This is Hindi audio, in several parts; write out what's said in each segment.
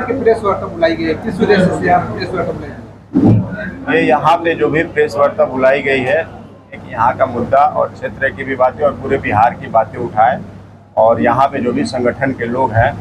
की प्रेस वार्ता बुलाई गई है, किस उद्देश्य से आप प्रेस वार्ता बुलाई? ये यहाँ पे जो भी प्रेस वार्ता बुलाई गई है, एक यहाँ का मुद्दा और क्षेत्र की भी बातें और पूरे बिहार की बातें उठाए, और यहाँ पे जो भी संगठन के लोग हैं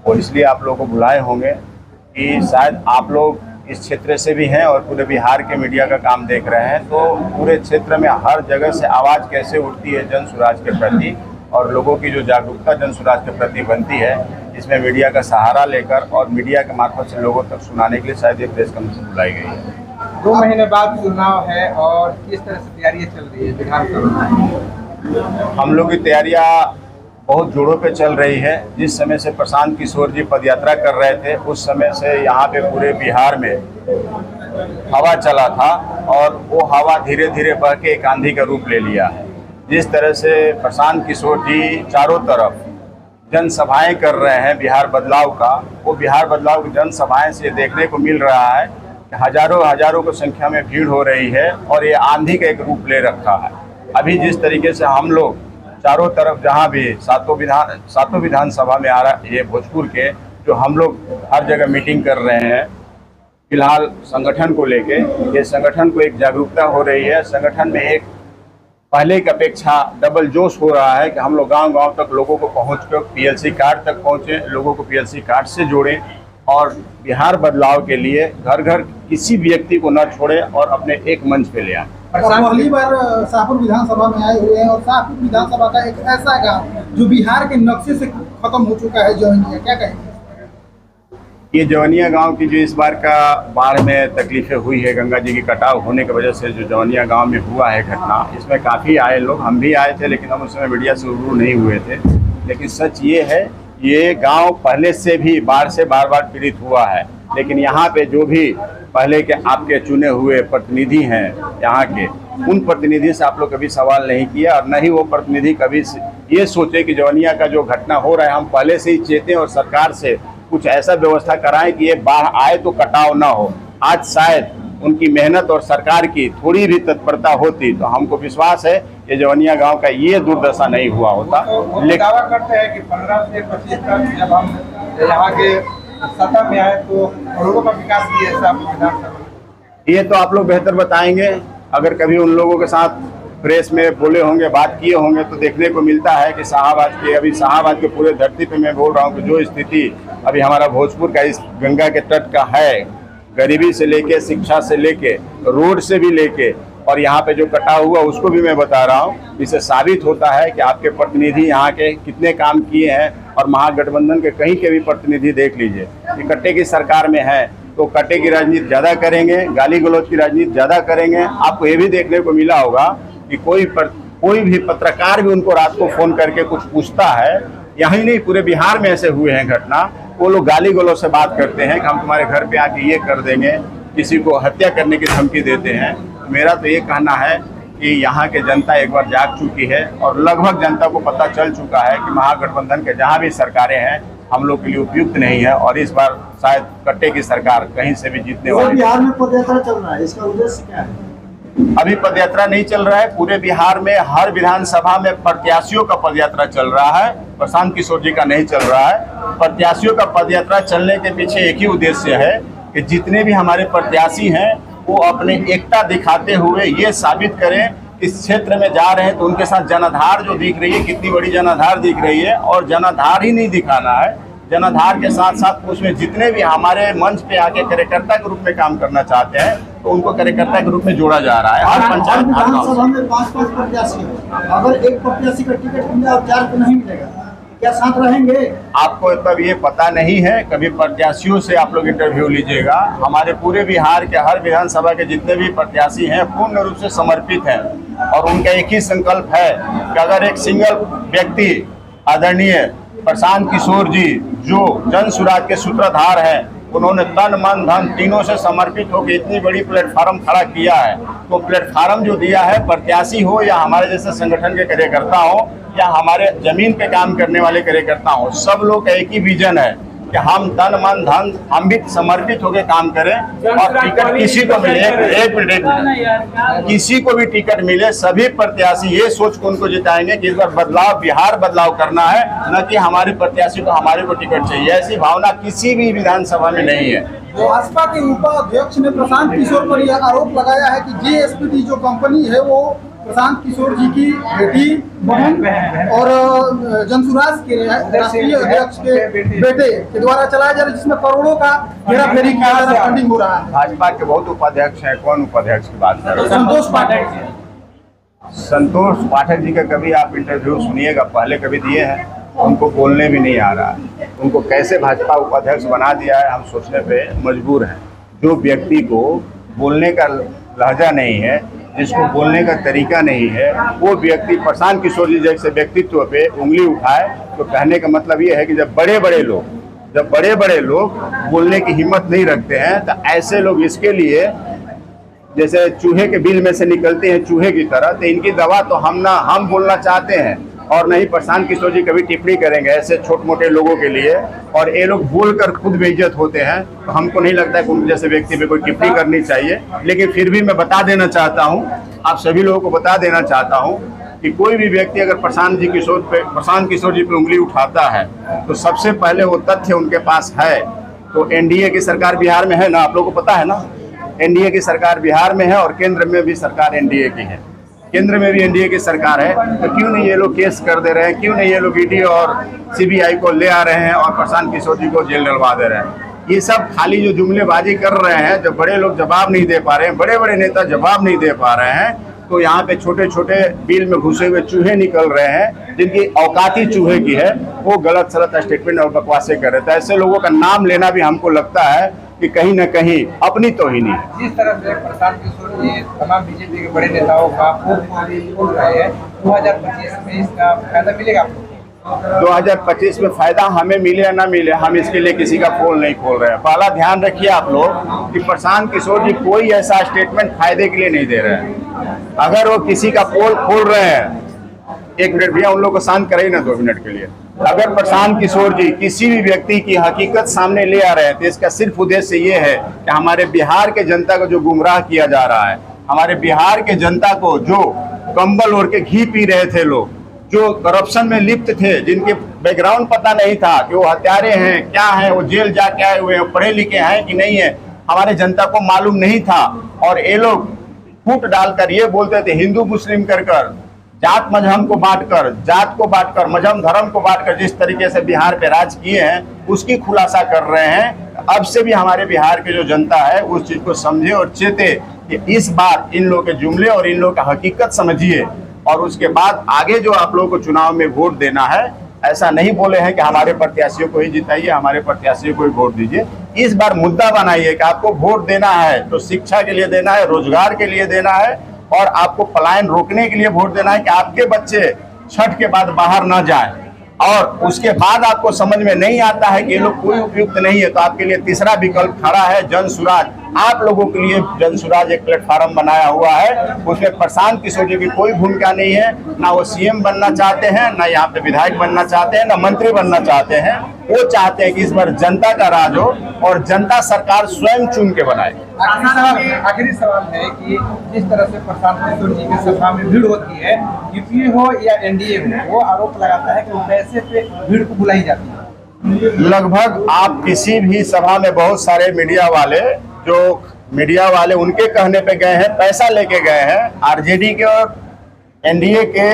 वो इसलिए आप लोगों को बुलाए होंगे कि शायद आप लोग इस क्षेत्र से भी हैं और पूरे बिहार के मीडिया का काम देख रहे हैं, तो पूरे क्षेत्र में हर जगह से आवाज़ कैसे उठती है जन स्वराज के प्रति और लोगों की जो जागरूकता जन स्वराज के प्रति बनती है, इसमें मीडिया का सहारा लेकर और मीडिया के मार्फत से लोगों तक सुनाने के लिए शायद ये प्रेस कॉन्फ्रेंस बुलाई गई है। 2 महीने बाद चुनाव है और किस तरह से तैयारियां चल रही है विधानसभा? हम लोग की तैयारियां बहुत जोरों पे चल रही है। जिस समय से प्रशांत किशोर जी पदयात्रा कर रहे थे उस समय से यहाँ पे पूरे बिहार में हवा चला था और वो हवा धीरे धीरे बह के एक आंधी का रूप ले लिया है। जिस तरह से प्रशांत किशोर जी चारों तरफ जनसभाएं कर रहे हैं बिहार बदलाव का, वो बिहार बदलाव की जनसभाएं से देखने को मिल रहा है कि हजारों की संख्या में भीड़ हो रही है और ये आंधी का एक रूप ले रखा है। अभी जिस तरीके से हम लोग चारों तरफ जहाँ भी सातों विधानसभा में आ रहा है, ये भोजपुर के जो हम लोग हर जगह मीटिंग कर रहे हैं फिलहाल संगठन को लेके, ये संगठन को एक जागरूकता हो रही है। संगठन में एक पहले की अपेक्षा डबल जोश हो रहा है कि हम लोग गांव-गांव तक लोगों को पहुँच कर पीएलसी कार्ड तक पहुँचे, लोगों को पीएलसी कार्ड से जोड़ें और बिहार बदलाव के लिए घर घर किसी व्यक्ति को न छोड़े और अपने एक मंच पे ले आए। पहली बार शाहपुर विधानसभा में आए हुए हैं और शाहपुर विधानसभा का एक ऐसा गांव जो बिहार के नक्शे से खत्म हो चुका है, जवनिया, क्या कहेंगे? ये जवनिया गांव की जो इस बार का बाढ़ में तकलीफें हुई है, गंगा जी की कटाव होने की वजह से जो जवनिया गांव में हुआ है घटना, इसमें काफ़ी आए लोग, हम भी आए थे लेकिन हम उस समय मीडिया से रूबरू नहीं हुए थे। लेकिन सच ये है ये गांव पहले से भी बाढ़ से बार बार पीड़ित हुआ है, लेकिन यहाँ पे जो भी पहले के आपके चुने हुए प्रतिनिधि हैं यहाँ के, उन प्रतिनिधि से आप लोग कभी सवाल नहीं किया और न ही वो प्रतिनिधि कभी ये सोचे कि जवनिया का जो घटना हो रहा है हम पहले से ही चेतें और सरकार से कुछ ऐसा व्यवस्था कराएं कि ये बाढ़ आए तो कटाव ना हो। आज शायद उनकी मेहनत और सरकार की थोड़ी भी तत्परता होती तो हमको विश्वास है ये जवनिया गांव का ये दुर्दशा नहीं हुआ होता। लेकिन दावा करते हैं कि 15 से 25 तक जब हम यहाँ के सत्ता में आए तो करोड़ों का विकास किए विधानसभा। ये तो आप लोग बेहतर बताएंगे, अगर कभी उन लोगों के साथ प्रेस में बोले होंगे, बात किए होंगे तो देखने को मिलता है कि शाहाबाद के पूरे धरती पे मैं बोल रहा हूँ कि जो स्थिति अभी हमारा भोजपुर का इस गंगा के तट का है, गरीबी से लेके, शिक्षा से लेके, रोड से भी लेके और यहाँ पे जो कटा हुआ उसको भी मैं बता रहा हूँ। इससे साबित होता है कि आपके प्रतिनिधि यहाँ के कितने काम किए हैं और महागठबंधन के कहीं के भी प्रतिनिधि देख लीजिए कि कट्टे की सरकार में है तो कट्टे की राजनीति ज़्यादा करेंगे, गाली गलौज की राजनीति ज़्यादा करेंगे। आपको ये भी देखने को मिला होगा कि कोई भी पत्रकार भी उनको रात को फ़ोन करके कुछ पूछता है, यहीं नहीं पूरे बिहार में ऐसे हुए हैं घटना, वो लोग गाली गलौज से बात करते हैं कि हम तुम्हारे घर पे आके ये कर देंगे, किसी को हत्या करने की धमकी देते हैं। मेरा तो ये कहना है कि यहाँ के जनता एक बार जाग चुकी है और लगभग जनता को पता चल चुका है कि महागठबंधन के जहाँ भी सरकारें हैं हम लोग के लिए उपयुक्त नहीं है और इस बार शायद कट्टे की सरकार कहीं से भी जीतने वाली। बिहार में पदयात्रा चल रहा है, इसका उद्देश्य क्या है? अभी पदयात्रा नहीं चल रहा है, पूरे बिहार में हर विधानसभा में प्रत्याशियों का पदयात्रा चल रहा है, प्रशांत किशोर जी का नहीं चल रहा है। प्रत्याशियों का पदयात्रा चलने के पीछे एक ही उद्देश्य है कि जितने भी हमारे प्रत्याशी हैं वो अपने एकता दिखाते हुए ये साबित करें इस क्षेत्र में जा रहे हैं तो उनके साथ जनाधार जो दिख रही है, कितनी बड़ी जनाधार दिख रही है, और जनाधार ही नहीं दिखाना है, जनाधार के साथ साथ उसमें जितने भी हमारे मंच पे आके कार्यकर्ता के रूप में काम करना चाहते हैं तो उनको कार्यकर्ता के रूप में जोड़ा जा रहा है। हर पंचायत विधानसभा में 5-5 प्रत्याशी है, अगर एक प्रत्याशी का टिकट मिले और 4 को नहीं मिलेगा, क्या साथ रहेंगे? आपको तब ये पता नहीं है, कभी प्रत्याशियों से आप लोग इंटरव्यू लीजिएगा। हमारे पूरे बिहार के हर विधानसभा के जितने भी प्रत्याशी हैं पूर्ण रूप से समर्पित हैं और उनका एक ही संकल्प है कि अगर एक सिंगल व्यक्ति आदरणीय प्रशांत किशोर जी जो जन स्वराज के सूत्रधार हैं, उन्होंने तन मन धन तीनों से समर्पित होकर इतनी बड़ी प्लेटफार्म खड़ा किया है, तो प्लेटफार्म जो दिया है प्रत्याशी हो या हमारे जैसे संगठन के कार्यकर्ता हो या हमारे जमीन पे काम करने वाले कार्यकर्ता हो, सब लोग का एक ही विजन है कि हम तन मन धन हम भी समर्पित होकर काम करें और टिकट किसी को मिले, एक मिनट, किसी को भी टिकट मिले, सभी प्रत्याशी ये सोच को उनको जिताएंगे कि इस बार बदलाव, बिहार बदलाव करना है, न कि हमारे प्रत्याशी को हमारे को टिकट चाहिए। ऐसी भावना किसी भी विधानसभा में नहीं है। भाजपा के उपाध्यक्ष ने प्रशांत किशोर पर यह आरोप लगाया है कि JSPT जो कंपनी है वो प्रशांत किशोर जी की बेटी, बहन और जनसुराज के राष्ट्रीय अध्यक्ष के बेटे के द्वारा चलाया जा रहा है, जिसमें करोड़ों का हेराफेरी किया जा रहा है, फंडिंग हो रहा है। भाजपा के बहुत उपाध्यक्ष हैं, कौन उपाध्यक्ष की बात कर रहे हैं? संतोष पाठक। संतोष पाठक जी का कभी आप इंटरव्यू सुनिएगा, पहले कभी दिए हैं? उनको बोलने भी नहीं आ रहा है। उनको कैसे भाजपा उपाध्यक्ष बना दिया है, हम सोचने पे मजबूर हैं। जो व्यक्ति को बोलने का लहजा नहीं है, जिसको बोलने का तरीका नहीं है, वो व्यक्ति प्रशांत किशोर जी जैसे व्यक्तित्व पे उंगली उठाए, तो कहने का मतलब ये है कि जब बड़े बड़े लोग बोलने की हिम्मत नहीं रखते हैं, तो ऐसे लोग इसके लिए जैसे चूहे के बिल में से निकलते हैं चूहे की तरह, तो इनकी दवा तो हम बोलना चाहते हैं और नहीं प्रशांत किशोर जी कभी टिप्पणी करेंगे ऐसे छोटे मोटे लोगों के लिए। और ये लोग बोलकर खुद बेइज्जत होते हैं, तो हमको नहीं लगता है कि उन जैसे व्यक्ति पे कोई टिप्पणी करनी चाहिए। लेकिन फिर भी मैं बता देना चाहता हूँ, आप सभी लोगों को बता देना चाहता हूँ कि कोई भी व्यक्ति अगर प्रशांत किशोर जी पे उंगली उठाता है, तो सबसे पहले वो तथ्य उनके पास है। तो एनडीए की सरकार बिहार में है ना, आप लोगों को पता है ना, एनडीए की सरकार बिहार में है और केंद्र में भी सरकार एनडीए की है, केंद्र में भी एनडीए की सरकार है। तो क्यों नहीं ये लोग केस कर दे रहे हैं, क्यों नहीं ये लोग ईडी और सीबीआई को ले आ रहे हैं और प्रशांत किशोर जी को जेल डलवा दे रहे हैं? ये सब खाली जो जुमलेबाजी कर रहे हैं, जब बड़े लोग जवाब नहीं दे पा रहे हैं, बड़े बड़े नेता जवाब नहीं दे पा रहे हैं, तो यहाँ पे छोटे छोटे बिल में घुसे हुए चूहे निकल रहे हैं, जिनकी औकाती चूहे की है, वो गलत सलत स्टेटमेंट और बकवासे कर रहे थे। ऐसे लोगों का नाम लेना भी हमको लगता है कि कहीं न कहीं अपनी तौहीनी है। जिस तरह से प्रशांत किशोर जी तमाम बीजेपी के बड़े नेताओं का बोल रहे हैं, 2025 में इसका फायदा मिलेगा आपको? 2025 में फायदा हमें मिले या ना मिले, हम इसके लिए किसी का पोल नहीं खोल रहे हैं। पहला ध्यान रखिए आप लोग कि प्रशांत किशोर जी कोई ऐसा स्टेटमेंट फायदे के लिए नहीं दे रहे हैं। अगर वो किसी का पोल खोल रहे हैं, एक मिनट भैया उन लोग को शांत कराइए ना 2 मिनट के लिए। अगर प्रशांत किशोर जी किसी भी व्यक्ति की हकीकत सामने ले आ रहे हैं, तो इसका सिर्फ उद्देश्य ये है कि हमारे बिहार के जनता को जो गुमराह किया जा रहा है, हमारे बिहार के जनता को जो कंबल ओढ़ के घी पी रहे थे लोग, जो करप्शन में लिप्त थे, जिनके बैकग्राउंड पता नहीं था कि वो हत्यारे हैं क्या हैं, वो जेल जाके आए हुए हैं, पढ़े लिखे हैं कि नहीं है, हमारे जनता को मालूम नहीं था। और ये लोग फूट डालकर ये बोलते थे हिंदू मुस्लिम कर जात मजहब को बांटकर, जात को बांटकर, मजहब धर्म को बांटकर जिस तरीके से बिहार पे राज किए हैं, उसकी खुलासा कर रहे हैं। अब से भी हमारे बिहार के जो जनता है उस चीज को समझे और चेते कि इस बार इन लोगों के जुमले और इन लोगों का हकीकत समझिए, और उसके बाद आगे जो आप लोगों को चुनाव में वोट देना है, ऐसा नहीं बोले हैं कि हमारे प्रत्याशियों को ही जिताइए, हमारे प्रत्याशियों को ही वोट दीजिए। इस बार मुद्दा बनाइए कि आपको वोट देना है तो शिक्षा के लिए देना है, रोजगार के लिए देना है, और आपको पलायन रोकने के लिए वोट देना है कि आपके बच्चे छठ के बाद बाहर ना जाएं। और उसके बाद आपको समझ में नहीं आता है कि ये लोग कोई उपयुक्त नहीं है, तो आपके लिए तीसरा विकल्प खड़ा है जनसुराज। आप लोगों के लिए जनसुराज एक प्लेटफॉर्म बनाया हुआ है, उसमें प्रशांत किशोर जी की कोई भूमिका नहीं है। ना वो सीएम बनना चाहते हैं, ना यहाँ पे विधायक बनना चाहते हैं, ना मंत्री बनना चाहते हैं। वो चाहते हैं कि इस बार जनता का राज हो और जनता सरकार स्वयं चुन के बनाए। आखिरी सवाल है कि जिस तरह से प्रशांत किशोर जी की सभा में भीड़ होती है, यूपीए हो या एनडीए हो, वो आरोप लगाता है कि वो पैसे पे भीड़ को बुलाई जाती है। लगभग आप किसी भी सभा में बहुत सारे मीडिया वाले उनके कहने पे गए हैं, पैसा लेके गए हैं। आरजेडी के और एनडीए के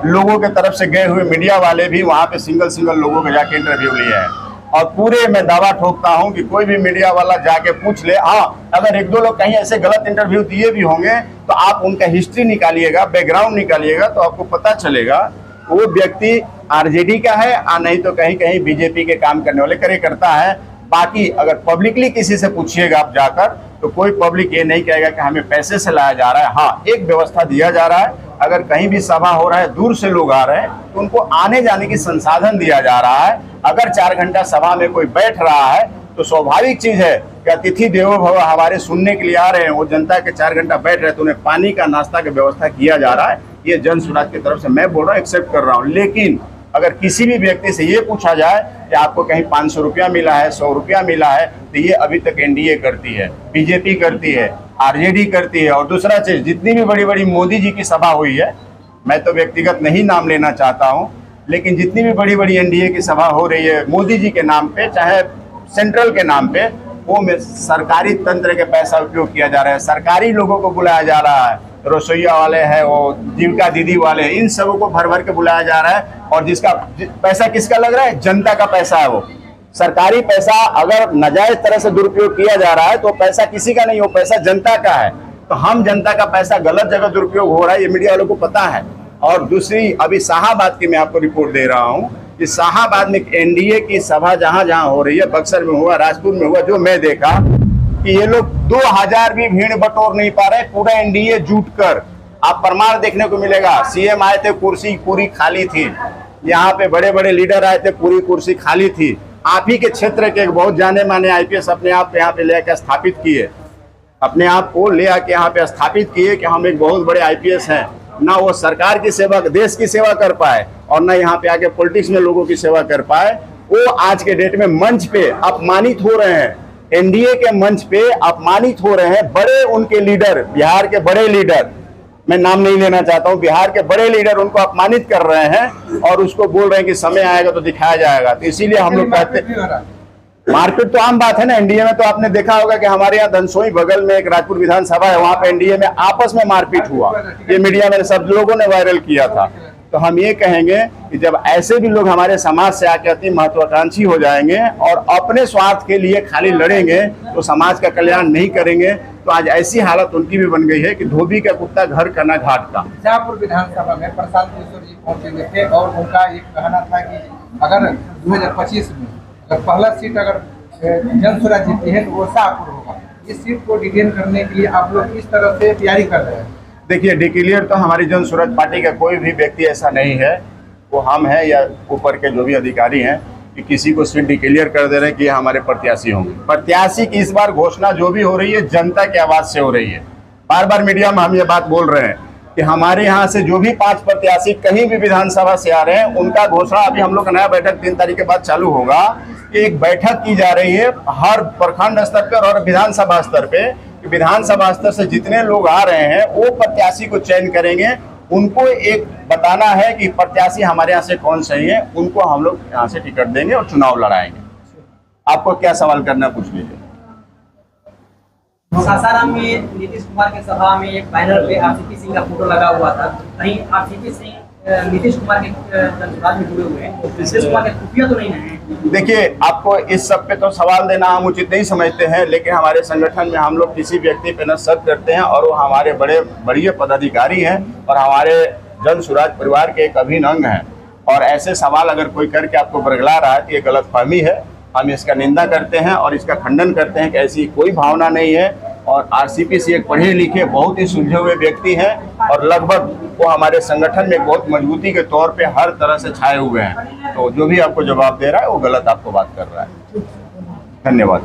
लोगों के तरफ से गए हुए मीडिया वाले भी वहां पे सिंगल लोगों के जाके इंटरव्यू लिए हैं। और पूरे मैं दावा ठोकता हूं कि कोई भी मीडिया वाला जाके पूछ ले, हाँ अगर 1-2 लोग कहीं ऐसे गलत इंटरव्यू दिए भी होंगे तो आप उनका हिस्ट्री निकालिएगा, बैकग्राउंड निकालिएगा, तो आपको पता चलेगा वो व्यक्ति आरजेडी का है और नहीं तो कहीं कहीं बीजेपी के काम करने वाले कार्यकर्ता है। बाकी अगर पब्लिकली किसी से पूछिएगा आप जाकर, तो कोई पब्लिक ये नहीं कहेगा कि हमें पैसे से लाया जा रहा है। हाँ, एक व्यवस्था दिया जा रहा है, अगर कहीं भी सभा हो रहा है, दूर से लोग आ रहे हैं, तो उनको आने जाने की संसाधन दिया जा रहा है। अगर 4 घंटा सभा में कोई बैठ रहा है तो स्वाभाविक चीज है कि अतिथि देवो भव, हमारे सुनने के लिए आ रहे हैं, वो जनता के 4 घंटा बैठ रहे हैं, तो उन्हें पानी का नाश्ता की व्यवस्था किया जा रहा है। ये जनसुराज की तरफ से मैं बोल रहा हूँ, एक्सेप्ट कर रहा हूँ। लेकिन अगर किसी भी व्यक्ति से ये पूछा जाए कि आपको कहीं 500 रुपया मिला है, 100 रुपया मिला है, तो ये अभी तक एनडीए करती है, बीजेपी करती है, आरजेडी करती है। और दूसरा चीज, जितनी भी बड़ी बड़ी मोदी जी की सभा हुई है, मैं तो व्यक्तिगत नहीं नाम लेना चाहता हूँ, लेकिन जितनी भी बड़ी बड़ी एनडीए की सभा हो रही है मोदी जी के नाम पे, चाहे सेंट्रल के नाम पे, वो में सरकारी तंत्र के पैसा उपयोग किया जा रहा है, सरकारी लोगों को बुलाया जा रहा है, रसोईया वाले हैं, वो जीविका दीदी वाले, इन सबों को भर भर के बुलाया जा रहा है। और जिसका पैसा किसका लग रहा है? जनता का पैसा है। वो सरकारी पैसा अगर नाजायज तरह से दुरुपयोग किया जा रहा है तो पैसा किसी का नहीं, वो पैसा जनता का है। तो हम जनता का पैसा गलत जगह दुरुपयोग हो रहा है, ये मीडिया वालों को पता है। और दूसरी, अभी शाहाबाद की मैं आपको रिपोर्ट दे रहा हूँ कि शाहाबाद में एनडीए की सभा जहां जहां हो रही है, बक्सर में हुआ, राजपुर में हुआ, जो मैं देखा कि ये लोग 2000 भी भीड़ बटोर नहीं पा रहे, पूरा एनडीए जुट कर। आप प्रमाण देखने को मिलेगा, सीएम आए थे, कुर्सी पूरी खाली थी, यहाँ पे बड़े बड़े लीडर आए थे, पूरी कुर्सी खाली थी। आप ही के क्षेत्र के एक बहुत जाने माने आईपीएस अपने आप यहाँ पे लेकर स्थापित किए, अपने आप को ले आके यहाँ पे स्थापित किए कि हम एक बहुत बड़े आईपीएस हैं। ना वो सरकार की सेवा, देश की सेवा कर पाए, और ना यहाँ पे आके पॉलिटिक्स में लोगों की सेवा कर पाए। वो आज के डेट में मंच पे अपमानित हो रहे हैं, एनडीए के मंच पे अपमानित हो रहे हैं। बड़े उनके लीडर, बिहार के बड़े लीडर, मैं नाम नहीं लेना चाहता हूं, बिहार के बड़े लीडर उनको अपमानित कर रहे हैं और उसको बोल रहे हैं कि समय आएगा तो दिखाया जाएगा। तो इसीलिए हम लोग कहते, मारपीट तो आम बात है ना एनडीए में। तो आपने देखा होगा कि हमारे यहाँ धनसोई बगल में एक राजपुर विधानसभा है, वहां पे एनडीए में आपस में मारपीट हुआ, ये मीडिया में सब लोगों ने वायरल किया था। तो हम ये कहेंगे कि जब ऐसे भी लोग हमारे समाज से आके अति महत्वाकांक्षी हो जाएंगे और अपने स्वार्थ के लिए खाली लड़ेंगे तो समाज का कल्याण नहीं करेंगे। तो आज ऐसी हालत उनकी भी बन गई है कि धोबी का कुत्ता घर का ना घाट का। शाहपुर विधानसभा में प्रशांत किशोर जी पहुंचे थे और उनका एक कहना था कि अगर 2025 में अगर पहला सीट अगर जनसुराज जीती है तो वो शाहपुर होगा। इस सीट को डिटेन करने के लिए आप लोग किस तरह से तैयारी कर रहे हैं? देखिए, डिक्लेयर तो हमारी जन स्वराज पार्टी का कोई भी व्यक्ति ऐसा नहीं है, वो हम हैं या ऊपर के जो भी अधिकारी हैं, कि किसी को सीट डिक्लेयर कर दे रहे हैं कि हमारे प्रत्याशी होंगे। प्रत्याशी की इस बार घोषणा जो भी हो रही है जनता की आवाज से हो रही है। बार बार मीडिया में हम ये बात बोल रहे हैं कि हमारे यहाँ से जो भी 5 प्रत्याशी कहीं भी विधानसभा से आ रहे हैं, उनका घोषणा अभी हम लोग का नया बैठक 3 तारीख के बाद चालू होगा। एक बैठक की जा रही है हर प्रखंड स्तर पर और विधानसभा स्तर पे। विधानसभा स्तर से जितने लोग आ रहे हैं वो प्रत्याशी को चयन करेंगे, उनको एक बताना है कि प्रत्याशी हमारे यहाँ से कौन सही है, उनको हम लोग यहाँ से टिकट देंगे और चुनाव लड़ाएंगे। आपको क्या सवाल करना है, पूछ लीजिए। सासाराम में नीतीश कुमार के सभा में एक बैनर पे आरसीपी सिंह का फोटो लगा हुआ था, कहीं आरसीपी सिंह नीतीश कुमार के जनसुराज में जुड़े हुए हैं, नीतीश कुमार के खुफिया तो नहीं है? देखिए, आपको इस सब पे तो सवाल देना हम उचित नहीं समझते हैं, लेकिन हमारे संगठन में हम लोग किसी व्यक्ति पे न शक करते हैं और वो हमारे बड़े पदाधिकारी हैं और हमारे जनसुराज परिवार के एक अभिन्न अंग हैं। और ऐसे सवाल अगर कोई करके आपको बरगला रहा है तो ये गलतफहमी है। हम इसका निंदा करते हैं और इसका खंडन करते हैं कि ऐसी कोई भावना नहीं है। और आरसीपी से एक पढ़े लिखे बहुत ही सुलझे हुए व्यक्ति हैं और लगभग वो हमारे संगठन में बहुत मजबूती के तौर पे हर तरह से छाए हुए हैं। तो जो भी आपको जवाब दे रहा है वो गलत आपको बात कर रहा है। धन्यवाद।